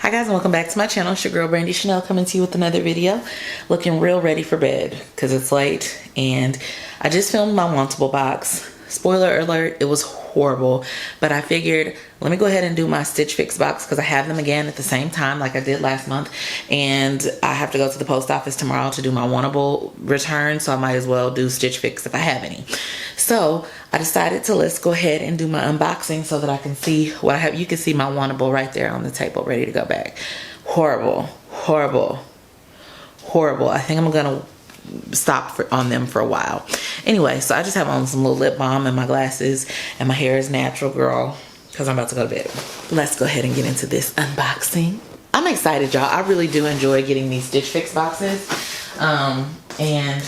Hi guys, and welcome back to my channel. It's your girl Brandie Channail coming to you with another video. Looking real ready for bed because it's late and I just filmed my wantable box. Spoiler alert, it was horrible, but I figured let me go ahead and do my Stitch Fix box because I have them again at the same time like I did last month, and I have to go to the post office tomorrow to do my wantable return, so I might as well do Stitch Fix if I have any. So I decided to let's go ahead and do my unboxing so that I can see what I have. You can see my wantable right there on the table ready to go back. Horrible, horrible, horrible. I think I'm gonna stop on them for a while. Anyway, so I just have on some little lip balm and my glasses, and my hair is natural, girl, because I'm about to go to bed. Let's go ahead and get into this unboxing. I'm excited, y'all. I really do enjoy getting these Stitch Fix boxes, and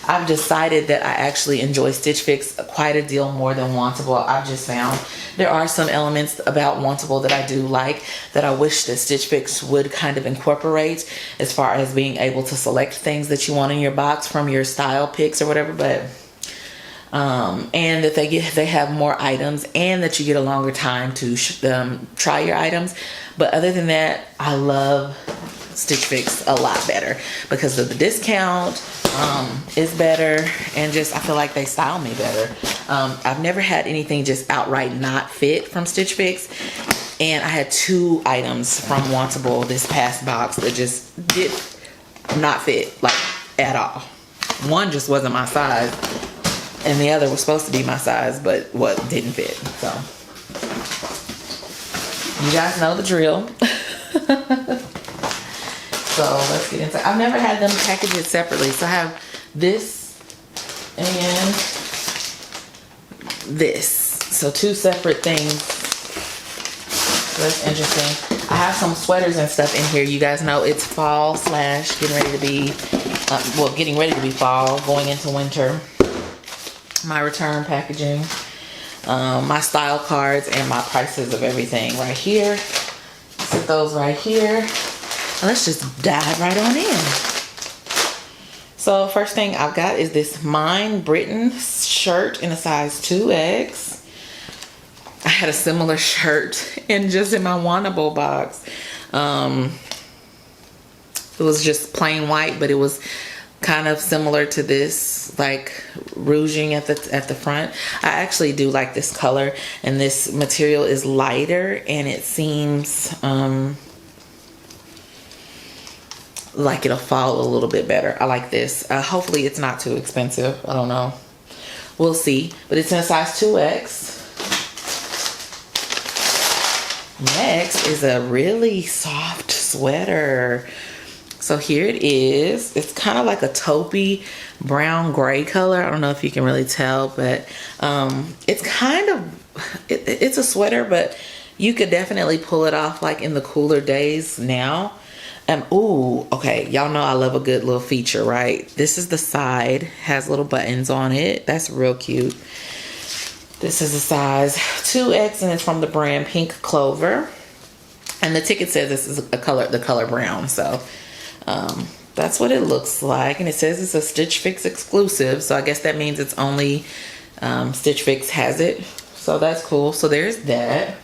I've decided that I actually enjoy Stitch Fix quite a deal more than Wantable. I've just found there are some elements about Wantable that I do like that I wish that Stitch Fix would kind of incorporate, as far as being able to select things that you want in your box from your style picks or whatever, but and that they have more items and that you get a longer time to try your items. But other than that, I love Stitch Fix a lot better because of the discount is better, and just I feel like they style me better. I've never had anything just outright not fit from Stitch Fix, and I had 2 items from Wantable this past box that just did not fit, like, at all. One just wasn't my size, and the other was supposed to be my size, but what didn't fit. So you guys know the drill. So let's get into it. I've never had them packaged separately. So I have this and this. So 2 separate things. So that's interesting. I have some sweaters and stuff in here. You guys know it's fall slash getting ready to be, getting ready to be fall, going into winter. My return packaging, my style cards, and my prices of everything right here. Set those right here. Let's just dive right on in. So first thing I've got is this Mine Britain shirt in a size 2X. I had a similar shirt in my wantable box. It was just plain white, but it was kind of similar to this, like rouging at the front. I actually do like this color, and this material is lighter, and it seems like it'll fall a little bit better. I like this. Hopefully it's not too expensive. I don't know. We'll see. But it's in a size 2X. Next is a really soft sweater. So here it is. It's kind of like a taupey brown gray color. I don't know if you can really tell, but it's kind of, it's a sweater, but you could definitely pull it off like in the cooler days now. Ooh, okay, y'all know I love a good little feature, right? This is the side, has little buttons on it. That's real cute. This is a size 2X, and it's from the brand Pink Clover. And the ticket says this is the color brown. So that's what it looks like. And it says it's a Stitch Fix exclusive. So I guess that means it's only Stitch Fix has it. So that's cool. So there's that.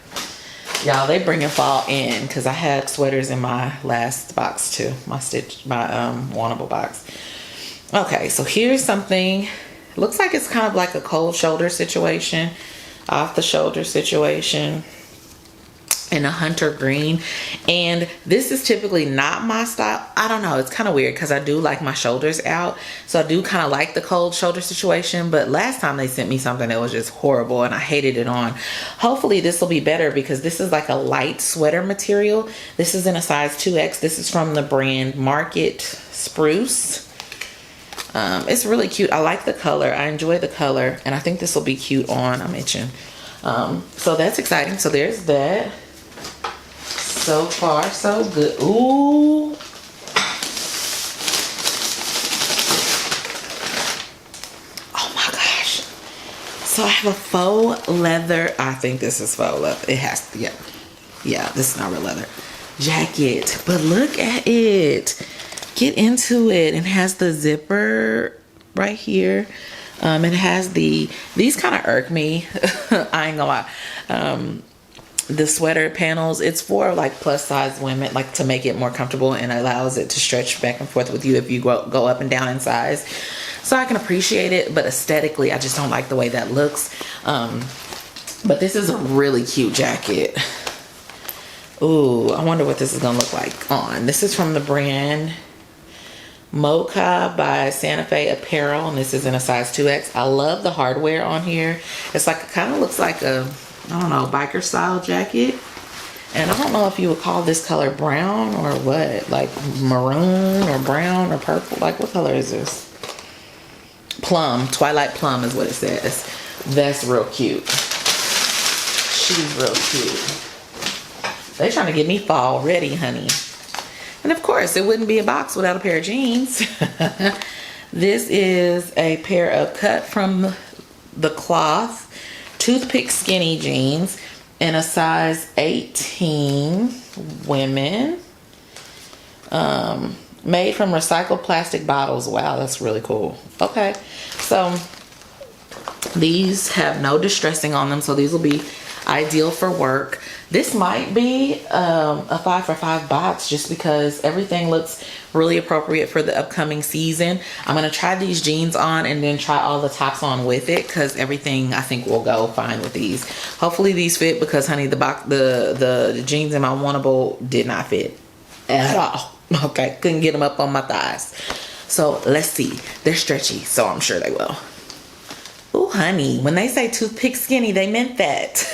Y'all, they bringing fall in because I had sweaters in my last box too. My wantable box. Okay, so here's something. Looks like it's kind of like a cold shoulder situation, off the shoulder situation, in a hunter green. And this is typically not my style. I don't know, it's kind of weird because I do like my shoulders out, so I do kind of like the cold shoulder situation. But last time they sent me something that was just horrible and I hated it on. Hopefully this will be better because this is like a light sweater material. This is in a size 2X. This is from the brand Market Spruce. It's really cute. I like the color. I enjoy the color, and I think this will be cute on. I'm itching. So that's exciting. So there's that. So far, so good. Ooh. Oh my gosh. So I have a faux leather. I think this is faux leather. It has to, yeah. Yeah, this is not real leather. Jacket. But look at it. Get into it. It has the zipper right here. It has these kind of irk me. I ain't gonna lie. the sweater panels, it's for like plus size women, like to make it more comfortable, and allows it to stretch back and forth with you if you go up and down in size. So I can appreciate it, but aesthetically I just don't like the way that looks. But this is a really cute jacket. Ooh, I wonder what this is gonna look like on. This is from the brand Mocha by Santa Fe Apparel, and this is in a size 2X. I love the hardware on here. It's like, it kind of looks like a, I don't know, biker style jacket. And I don't know if you would call this color brown or what, like maroon or brown or purple. Like, what color is this? Plum, Twilight Plum is what it says. That's real cute. She's real cute. They're trying to get me fall ready, honey. And of course, it wouldn't be a box without a pair of jeans. This is a pair of cut from the cloth toothpick skinny jeans in a size 18 women. Made from recycled plastic bottles. Wow, that's really cool. Okay, so these have no distressing on them, so these will be ideal for work. This might be a 5 for $5 box just because everything looks really appropriate for the upcoming season. I'm gonna try these jeans on and then try all the tops on with it, because everything I think will go fine with these. Hopefully these fit, because honey, the jeans in my wantable did not fit at all. Okay, couldn't get them up on my thighs. So let's see. They're stretchy, so I'm sure they will. Oh, honey, when they say toothpick skinny, they meant that.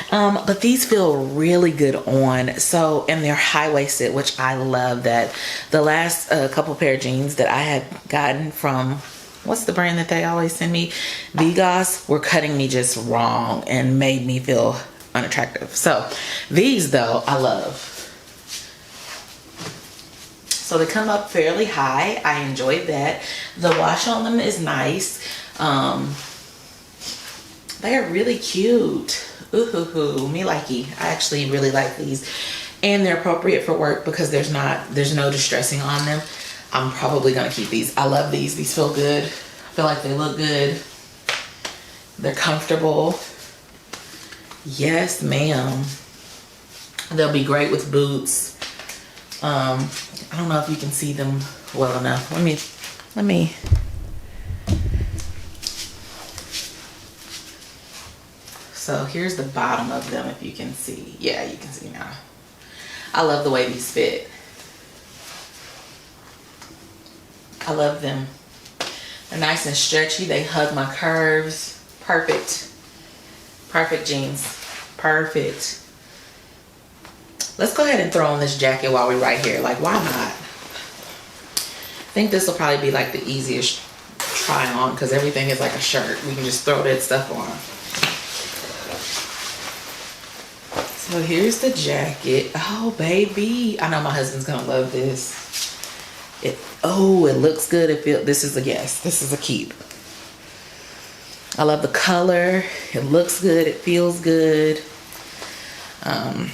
But these feel really good on. So, and they're high-waisted, which I love that. The last couple pair of jeans that I had gotten from, what's the brand that they always send me? Vigos, were cutting me just wrong and made me feel unattractive. So these though, I love. So they come up fairly high. I enjoyed that. The wash on them is nice. They are really cute. Ooh, me likey. I actually really like these, and they're appropriate for work because there's no distressing on them. I'm probably gonna keep these. I love these. These feel good. I feel like they look good. They're comfortable. Yes, ma'am. They'll be great with boots. I don't know if you can see them well enough. Let me. So here's the bottom of them, if you can see. Yeah, you can see now. I love the way these fit. I love them. They're nice and stretchy. They hug my curves. Perfect. Perfect jeans. Perfect. Let's go ahead and throw on this jacket while we're right here. Like, why not? I think this will probably be like the easiest try on, because everything is like a shirt. We can just throw that stuff on. So here's the jacket. Oh, baby. I know my husband's gonna love this. It looks good. This is a yes. This is a keep. I love the color. It looks good. It feels good. I'm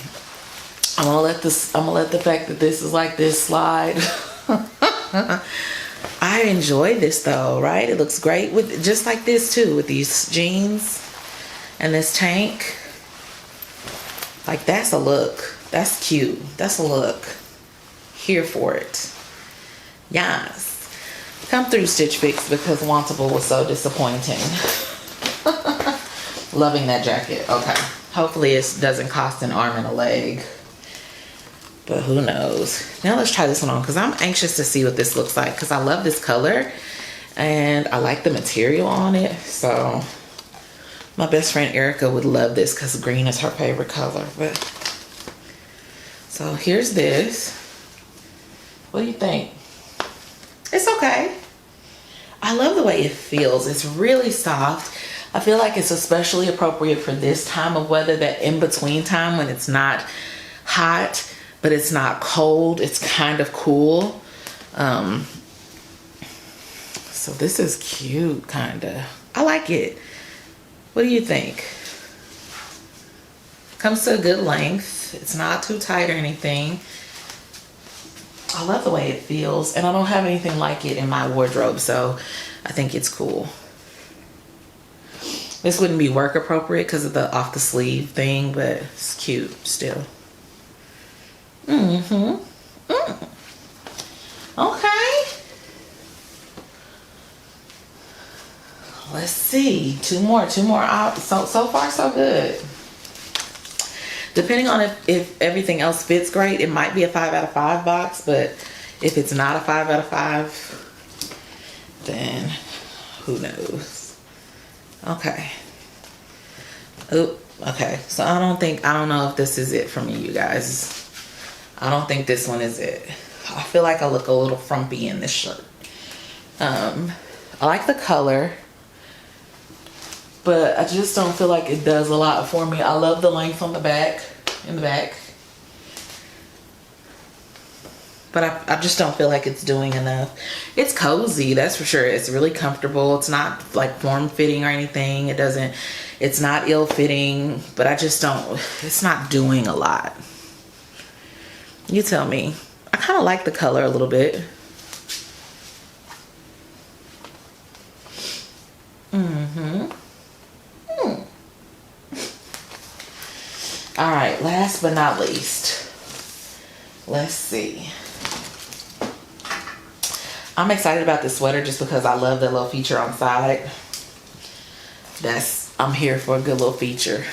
gonna let the fact that this is like this slide. I enjoy this though, right? It looks great with just like this too, with these jeans and this tank. Like, that's a look. That's cute. That's a look. Here for it. Yes. Come through, Stitch Fix, because Wantable was so disappointing. Loving that jacket. Okay. Hopefully it doesn't cost an arm and a leg. But who knows. Now let's try this one on, because I'm anxious to see what this looks like, because I love this color and I like the material on it. So my best friend Erica would love this because green is her favorite color. But so here's this. What do you think? It's okay. I love the way it feels. It's really soft. I feel like it's especially appropriate for this time of weather, that in between time when it's not hot but it's not cold. It's kind of cool. So this is cute, kinda. I like it. What do you think? Comes to a good length. It's not too tight or anything. I love the way it feels, and I don't have anything like it in my wardrobe, so I think it's cool. This wouldn't be work appropriate because of the off the sleeve thing, but it's cute still. Okay. Let's see. Two more. So far, so good. Depending on if everything else fits great, it might be a 5 out of 5 box, but if it's not a 5 out of 5, then who knows? Okay. Oop. Okay. So I don't know if this is it for me, you guys. I don't think this one is it. I feel like I look a little frumpy in this shirt. I like the color, but I just don't feel like it does a lot for me. I love the length on the back, in the back. But I just don't feel like it's doing enough. It's cozy, that's for sure. It's really comfortable. It's not like form-fitting or anything. It's not ill-fitting, but I just don't, it's not doing a lot. You tell me. I kind of like the color a little bit. All right, last but not least, let's see. I'm excited about this sweater just because I love that little feature on the side. I'm here for a good little feature.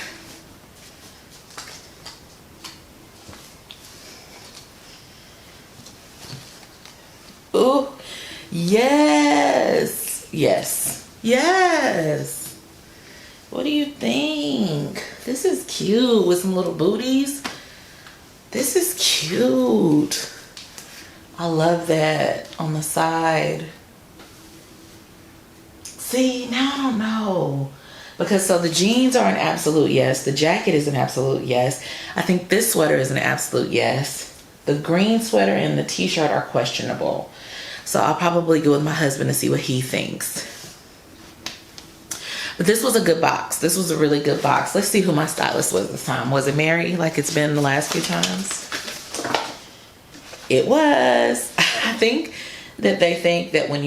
Ooh, yes. What do you think? This is cute with some little booties. This is cute. I love that on the side. See, now I don't know. Because so the jeans are an absolute yes. The jacket is an absolute yes. I think this sweater is an absolute yes. The green sweater and the t-shirt are questionable. So I'll probably go with my husband to see what he thinks. But this was a good box. This was a really good box. Let's see who my stylist was this time. Was it Mary, like it's been the last few times? It was. I think that they think that when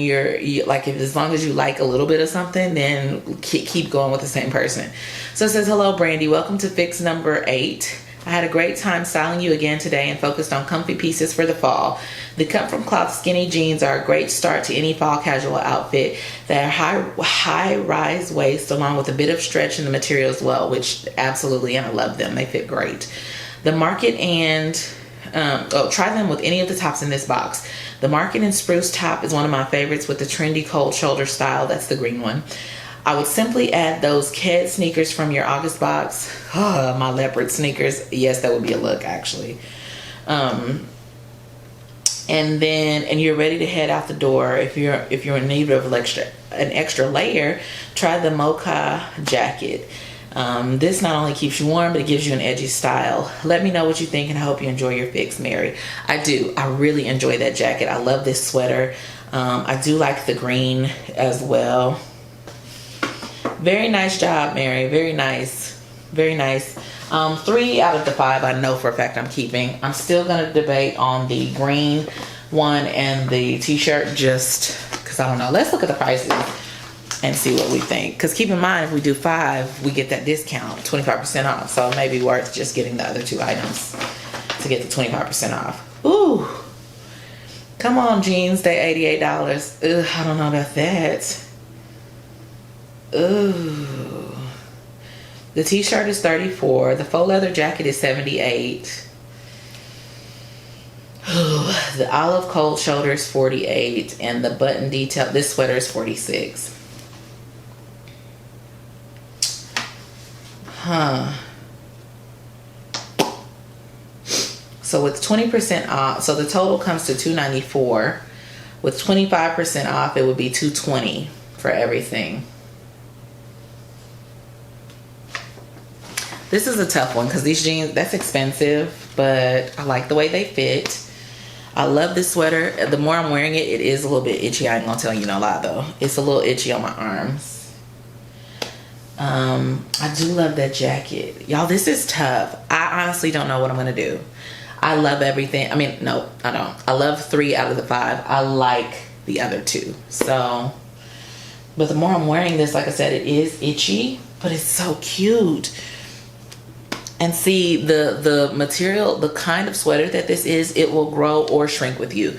like, if as long as you like a little bit of something, then keep going with the same person. So it says, hello, Brandie. Welcome to fix number 8. I had a great time styling you again today and focused on comfy pieces for the fall. The cut from cloth skinny jeans are a great start to any fall casual outfit. They are high rise waist along with a bit of stretch in the material as well, which absolutely, and I love them. They fit great. The market and try them with any of the tops in this box. The market and spruce top is one of my favorites with the trendy cold shoulder style. That's the green one. I would simply add those Ked sneakers from your August box. Oh, my leopard sneakers. Yes, that would be a look, actually. And you're ready to head out the door. If you're in need of an extra layer, try the mocha jacket. This not only keeps you warm, but it gives you an edgy style. Let me know what you think, and I hope you enjoy your fix, Mary. I do. I really enjoy that jacket. I love this sweater. I do like the green as well. Very nice job, Mary. Very nice. 3 out of the 5 I know for a fact I'm keeping. I'm still going to debate on the green one and the t-shirt just because I don't know. Let's look at the prices and see what we think. Because keep in mind, if we do 5, we get that discount, 25% off. So it may be worth just getting the other 2 items to get the 25% off. Ooh. Come on, jeans. They $88. Ugh, I don't know about that. Ooh. The t-shirt is $34. The faux leather jacket is $78. Ooh. The olive cold shoulder is $48. And the button detail, this sweater is $46. So with 20% off, so the total comes to $294. With 25% off, it would be $220 for everything. This is a tough one because these jeans, that's expensive, but I like the way they fit. I love this sweater. The more I'm wearing it, it is a little bit itchy. I ain't gonna tell you no lie though. It's a little itchy on my arms. I do love that jacket. Y'all, this is tough. I honestly don't know what I'm gonna do. I love everything. I mean, no, I don't. I love 3 out of the 5. I like the other 2. So, but the more I'm wearing this, like I said, it is itchy. but it's so cute. And see, the material, the kind of sweater that this is, it will grow or shrink with you.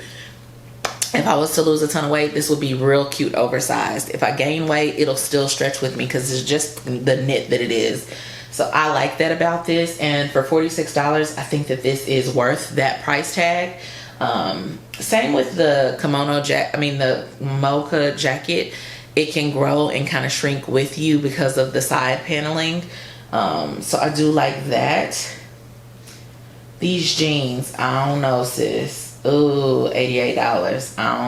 If I was to lose a ton of weight, this would be real cute oversized. If I gain weight, it'll still stretch with me because it's just the knit that it is. So I like that about this. And for $46, I think that this is worth that price tag. Same with the kimono the mocha jacket. It can grow and kind of shrink with you because of the side paneling. So I do like that. These jeans, I don't know, sis. Ooh, $88. I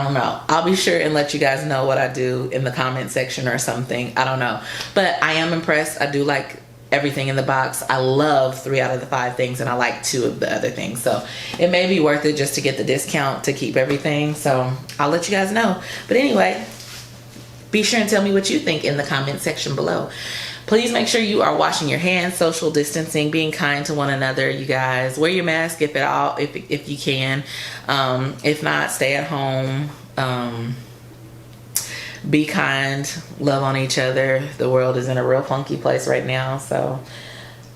don't know. I'll be sure and let you guys know what I do in the comment section or something. I don't know. But I am impressed. I do like everything in the box. I love 3 out of the 5 things, and I like 2 of the other things. So it may be worth it just to get the discount to keep everything. So I'll let you guys know. But anyway, be sure and tell me what you think in the comment section below. Please make sure you are washing your hands, social distancing, being kind to one another, you guys. Wear your mask if at all, if you can. If not, stay at home. Be kind, love on each other. The world is in a real funky place right now. So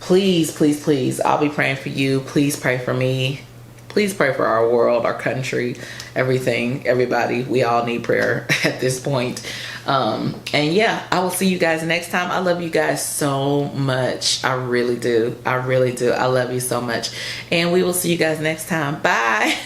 please, please, please, I'll be praying for you. Please pray for me. Please pray for our world, our country, everything, everybody. We all need prayer at this point. And yeah, I will see you guys next time. I love you guys so much. I really do. I really do. I love you so much. And we will see you guys next time. Bye.